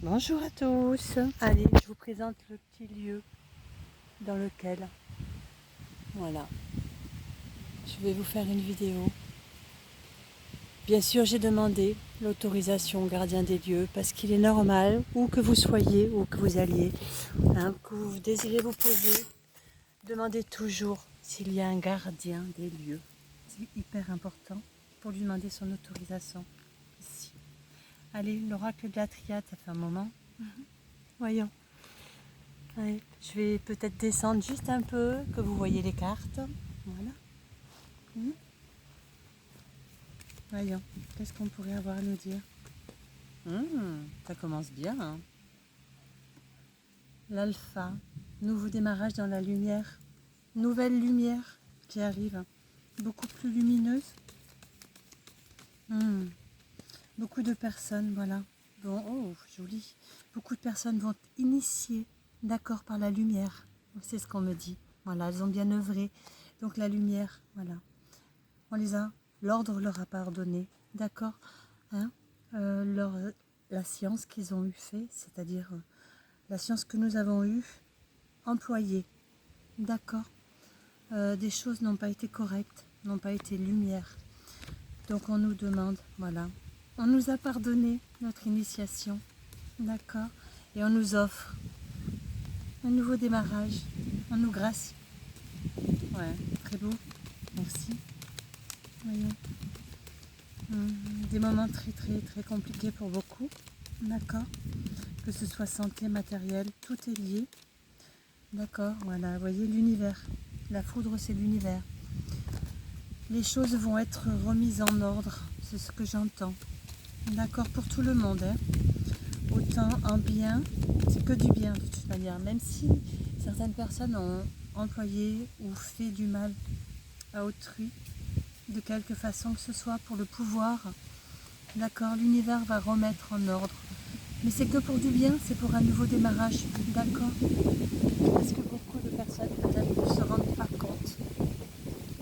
Bonjour à tous. Allez, je vous présente le petit lieu dans lequel, voilà, je vais vous faire une vidéo. Bien sûr, j'ai demandé l'autorisation au gardien des lieux parce qu'il est normal, où que vous soyez, où que vous alliez, que vous désirez vous poser, demandez toujours s'il y a un gardien des lieux. C'est hyper important pour lui demander son autorisation ici. Allez, l'oracle de la triade, ça fait un moment. Voyons. Allez, je vais peut-être descendre juste un peu, que vous voyez les cartes. Voilà. Voyons, qu'est-ce qu'on pourrait avoir à nous dire? Ça commence bien. Hein. L'alpha, nouveau démarrage dans la lumière. Nouvelle lumière qui arrive, beaucoup plus lumineuse. Beaucoup de personnes, voilà. Bon, oh, joli. Beaucoup de personnes vont être initiées, d'accord, par la lumière. C'est ce qu'on me dit. Voilà, elles ont bien œuvré. Donc la lumière, voilà. On les a, l'ordre leur a pardonné, d'accord, hein, la science qu'ils ont eu fait, c'est-à-dire la science que nous avons eue, employée, d'accord, des choses n'ont pas été correctes, n'ont pas été lumière. Donc on nous demande, voilà, on nous a pardonné notre initiation, d'accord, et on nous offre un nouveau démarrage, on nous gracie. Ouais, très beau, merci. Voyons. Des moments très très très compliqués pour beaucoup, d'accord, que ce soit santé, matériel, tout est lié, d'accord, voilà, vous voyez l'univers, la foudre c'est l'univers, les choses vont être remises en ordre, c'est ce que j'entends, d'accord, pour tout le monde, hein. Autant en bien, c'est que du bien de toute manière, même si certaines personnes ont employé ou fait du mal à autrui, de quelque façon que ce soit pour le pouvoir, d'accord, l'univers va remettre en ordre. Mais c'est que pour du bien, c'est pour un nouveau démarrage, d'accord? Parce que beaucoup de personnes peut-être ne se rendent pas compte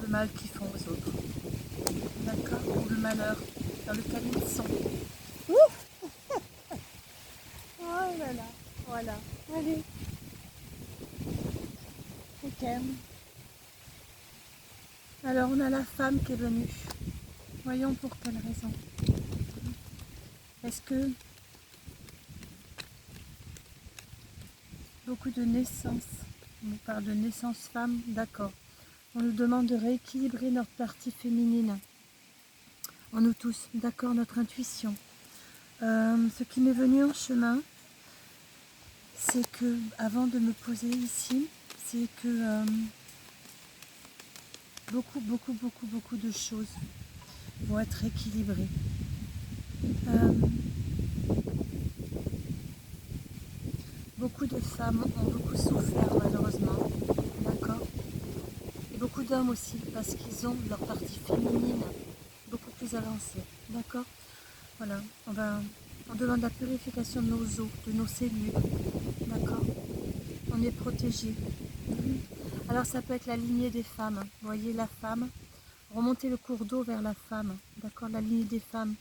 du mal qu'ils font aux autres, d'accord? Ou le malheur dans lequel ils sont. Ouh, oh là là, voilà, allez, ok. Alors on a la femme qui est venue. Voyons pour quelle raison. Est-ce que beaucoup de naissances, on nous parle de naissance femme, d'accord. On nous demande de rééquilibrer notre partie féminine. En nous tous, d'accord, notre intuition. Ce qui m'est venu en chemin, c'est que, avant de me poser ici, c'est que beaucoup de choses vont être équilibrées. Beaucoup de femmes ont beaucoup souffert malheureusement, d'accord, et beaucoup d'hommes aussi, parce qu'ils ont leur partie féminine beaucoup plus avancée, d'accord. Voilà, on demande la purification de nos os, de nos cellules, d'accord. On est protégé. Alors ça peut être la lignée des femmes. Vous voyez la femme, remonter le cours d'eau vers la femme, d'accord, la lignée des femmes.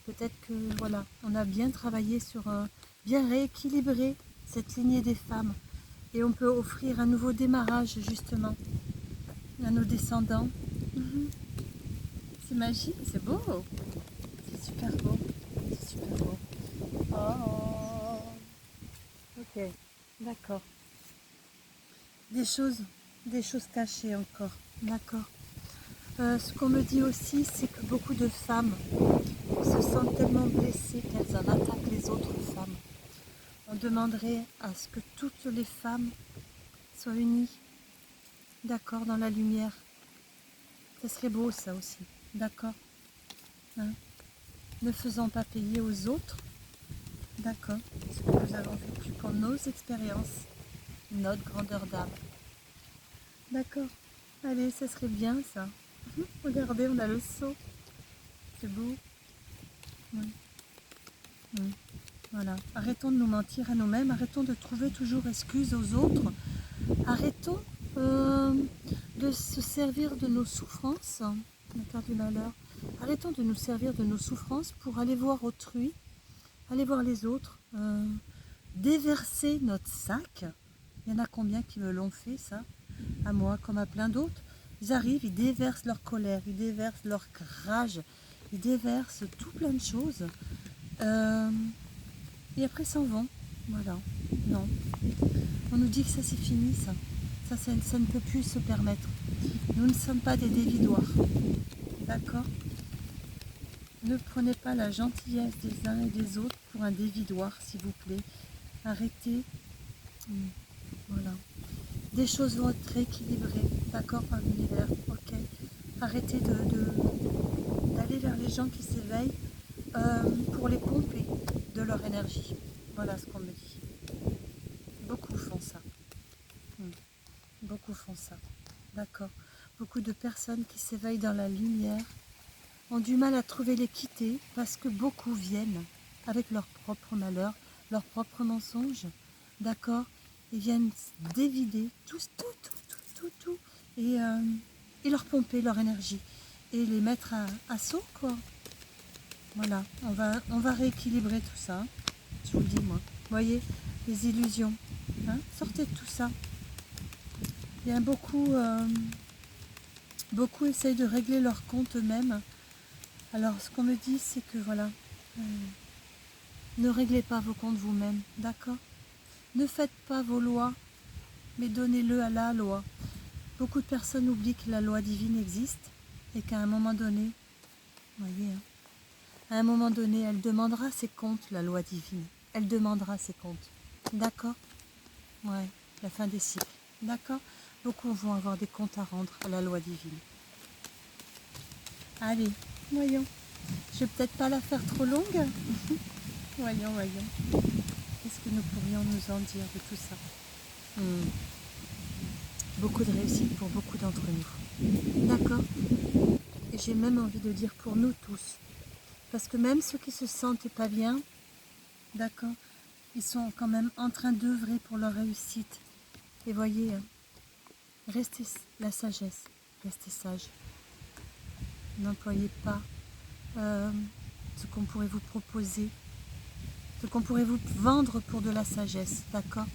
Peut-être que voilà, on a bien travaillé sur bien rééquilibrer cette lignée des femmes. Et on peut offrir un nouveau démarrage justement à nos descendants. C'est magique, c'est beau. C'est super beau. C'est super beau. Oh. Ok, d'accord. Des choses cachées encore, d'accord. Ce qu'on me dit aussi, c'est que beaucoup de femmes se sentent tellement blessées qu'elles en attaquent les autres femmes. On demanderait à ce que toutes les femmes soient unies, d'accord, dans la lumière. Ce serait beau ça aussi, d'accord, hein. Ne faisons pas payer aux autres, d'accord, ce que nous avons vécu pour nos expériences, notre grandeur d'âme. D'accord, allez, ça serait bien ça. Regardez, on a le seau, c'est beau. Voilà, arrêtons de nous mentir à nous-mêmes, arrêtons de trouver toujours excuses aux autres, arrêtons de se servir de nos souffrances, la carte du malheur, arrêtons de nous servir de nos souffrances pour aller voir autrui, aller voir les autres, déverser notre sac. Il y en a combien qui me l'ont fait ça? À moi comme à plein d'autres. Ils arrivent, ils déversent leur colère, ils déversent leur rage, ils déversent tout plein de choses. Et après s'en vont. Voilà. Non. On nous dit que ça c'est fini ça. Ça ne peut plus se permettre. Nous ne sommes pas des dévidoirs. D'accord? Ne prenez pas la gentillesse des uns et des autres pour un dévidoir, s'il vous plaît. Arrêtez. Voilà. Des choses vont être rééquilibrées, d'accord, par l'univers, ok. Arrêtez d'aller vers les gens qui s'éveillent pour les pomper de leur énergie. Voilà ce qu'on me dit. Beaucoup font ça. Beaucoup font ça, d'accord. Beaucoup de personnes qui s'éveillent dans la lumière ont du mal à trouver l'équité parce que beaucoup viennent avec leur propre malheur, leurs propres mensonges, d'accord. Ils viennent dévider tout, et leur pomper leur énergie et les mettre à saut, quoi. Voilà, on va rééquilibrer tout ça, hein. Je vous le dis, moi. Vous voyez, les illusions, hein, sortez de tout ça. Il y a beaucoup essayent de régler leur compte eux-mêmes. Alors, ce qu'on me dit, c'est que voilà, ne réglez pas vos comptes vous-même, d'accord? Ne faites pas vos lois, mais donnez-le à la loi. Beaucoup de personnes oublient que la loi divine existe et qu'à un moment donné, vous voyez, hein, à un moment donné, elle demandera ses comptes, la loi divine. Elle demandera ses comptes. D'accord? Ouais, la fin des cycles. D'accord? Beaucoup vont avoir des comptes à rendre à la loi divine. Allez, voyons. Je vais peut-être pas la faire trop longue. Voyons. Qu'est-ce que nous pourrions nous en dire de tout ça? Beaucoup de réussite pour beaucoup d'entre nous. D'accord? Et j'ai même envie de dire pour nous tous. Parce que même ceux qui se sentent pas bien, d'accord, ils sont quand même en train d'œuvrer pour leur réussite. Et voyez, restez la sagesse, restez sage. N'employez pas ce qu'on pourrait vous proposer, ce qu'on pourrait vous vendre pour de la sagesse, d'accord?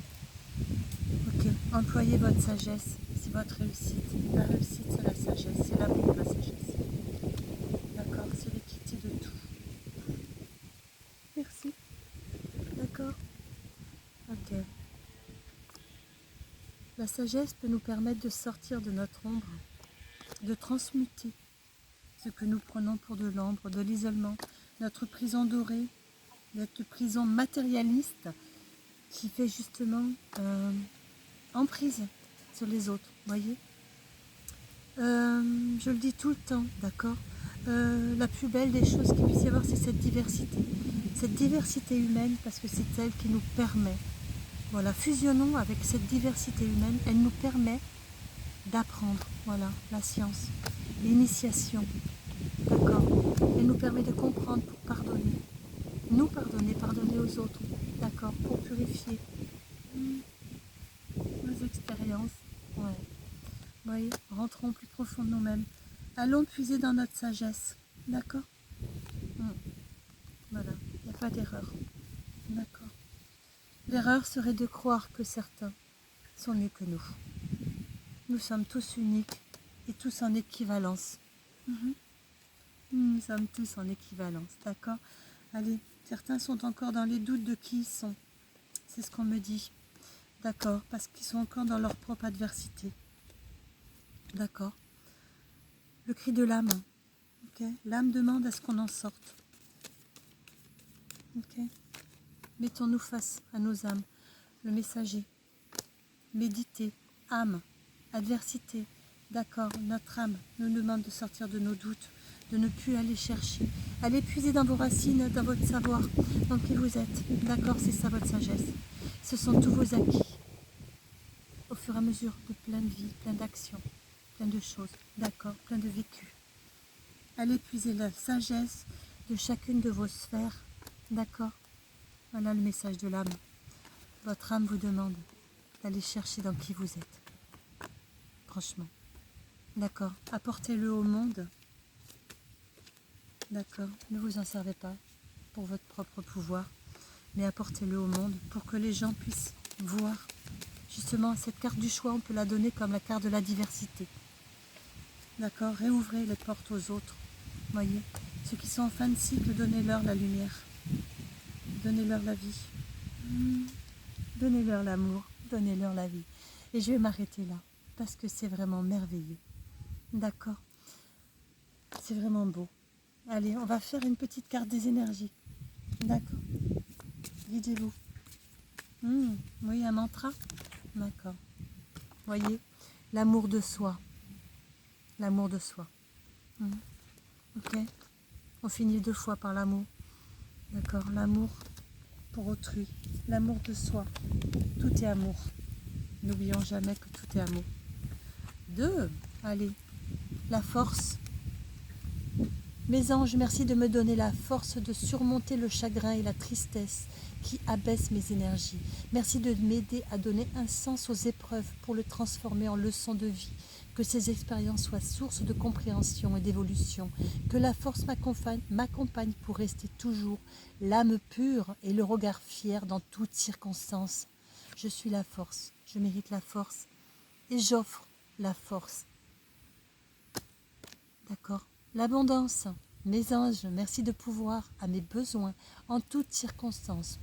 Ok, employez votre sagesse, c'est votre réussite. La réussite, c'est la sagesse, c'est l'amour de la sagesse. D'accord? C'est l'équité de tout. Merci. D'accord? Ok. La sagesse peut nous permettre de sortir de notre ombre, de transmuter ce que nous prenons pour de l'ombre, de l'isolement, notre prison dorée, notre prison matérialiste qui fait justement emprise sur les autres, voyez. Je le dis tout le temps, d'accord. La plus belle des choses qu'il puisse y avoir, c'est cette diversité humaine, parce que c'est elle qui nous permet, voilà, fusionnons avec cette diversité humaine, elle nous permet d'apprendre, voilà, la science, l'initiation, d'accord. Elle nous permet de comprendre pour pardonner, nous pardonner, pardonner aux autres, d'accord, pour purifier nos expériences, ouais. Oui, rentrons plus profond de nous-mêmes. Allons puiser dans notre sagesse. D'accord? Voilà, il n'y a pas d'erreur. D'accord. L'erreur serait de croire que certains sont mieux que nous. Nous sommes tous uniques et tous en équivalence. Nous sommes tous en équivalence, d'accord? Allez, certains sont encore dans les doutes de qui ils sont. C'est ce qu'on me dit. D'accord, parce qu'ils sont encore dans leur propre adversité. D'accord. Le cri de l'âme. Okay. L'âme demande à ce qu'on en sorte. Okay. Mettons-nous face à nos âmes. Le messager. Méditer. Âme. Adversité. D'accord. Notre âme nous demande de sortir de nos doutes, de ne plus aller chercher. Allez puiser dans vos racines, dans votre savoir, dans qui vous êtes. D'accord, c'est ça votre sagesse. Ce sont tous vos acquis. Au fur et à mesure de plein de vies, plein d'actions, plein de choses. D'accord, plein de vécus. Allez puiser la sagesse de chacune de vos sphères. D'accord? Voilà le message de l'âme. Votre âme vous demande d'aller chercher dans qui vous êtes. Franchement. D'accord? Apportez-le au monde. D'accord? Ne vous en servez pas pour votre propre pouvoir. mais apportez-le au monde pour que les gens puissent voir. Justement, cette carte du choix, on peut la donner comme la carte de la diversité. D'accord? Réouvrez les portes aux autres. Voyez, ceux qui sont en fin de cycle, donnez-leur la lumière. Donnez-leur la vie. Donnez-leur l'amour. Donnez-leur la vie. Et je vais m'arrêter là, parce que c'est vraiment merveilleux. D'accord? C'est vraiment beau. Allez, on va faire une petite carte des énergies. D'accord? Guidez-vous. Oui, un mantra? D'accord. Voyez, l'amour de soi. L'amour de soi. Ok? On finit 2 fois par l'amour. D'accord? L'amour pour autrui. L'amour de soi. Tout est amour. N'oublions jamais que tout est amour. 2. Allez. La force. Mes anges, merci de me donner la force de surmonter le chagrin et la tristesse qui abaissent mes énergies. Merci de m'aider à donner un sens aux épreuves pour le transformer en leçon de vie. Que ces expériences soient source de compréhension et d'évolution. Que la force m'accompagne pour rester toujours l'âme pure et le regard fier dans toutes circonstances. Je suis la force, je mérite la force et j'offre la force. D'accord? L'abondance. Mes anges, merci de pouvoir à mes besoins en toutes circonstances.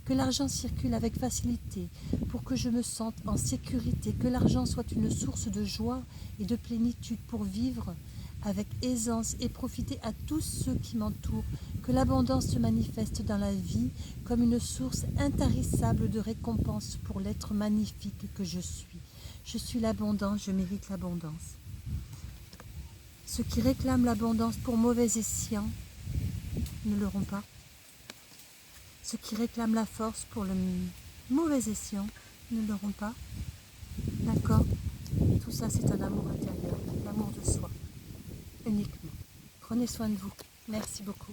Que l'argent circule avec facilité pour que je me sente en sécurité. Que l'argent soit une source de joie et de plénitude pour vivre avec aisance et profiter à tous ceux qui m'entourent. Que l'abondance se manifeste dans la vie comme une source intarissable de récompense pour l'être magnifique que je suis. Je suis l'abondance, je mérite l'abondance. Ceux qui réclament l'abondance pour mauvais escient ne l'auront pas. Ceux qui réclament la force pour le mauvais escient ne l'auront pas. D'accord? Tout ça, c'est un amour intérieur, l'amour de soi, uniquement. Prenez soin de vous. Merci beaucoup.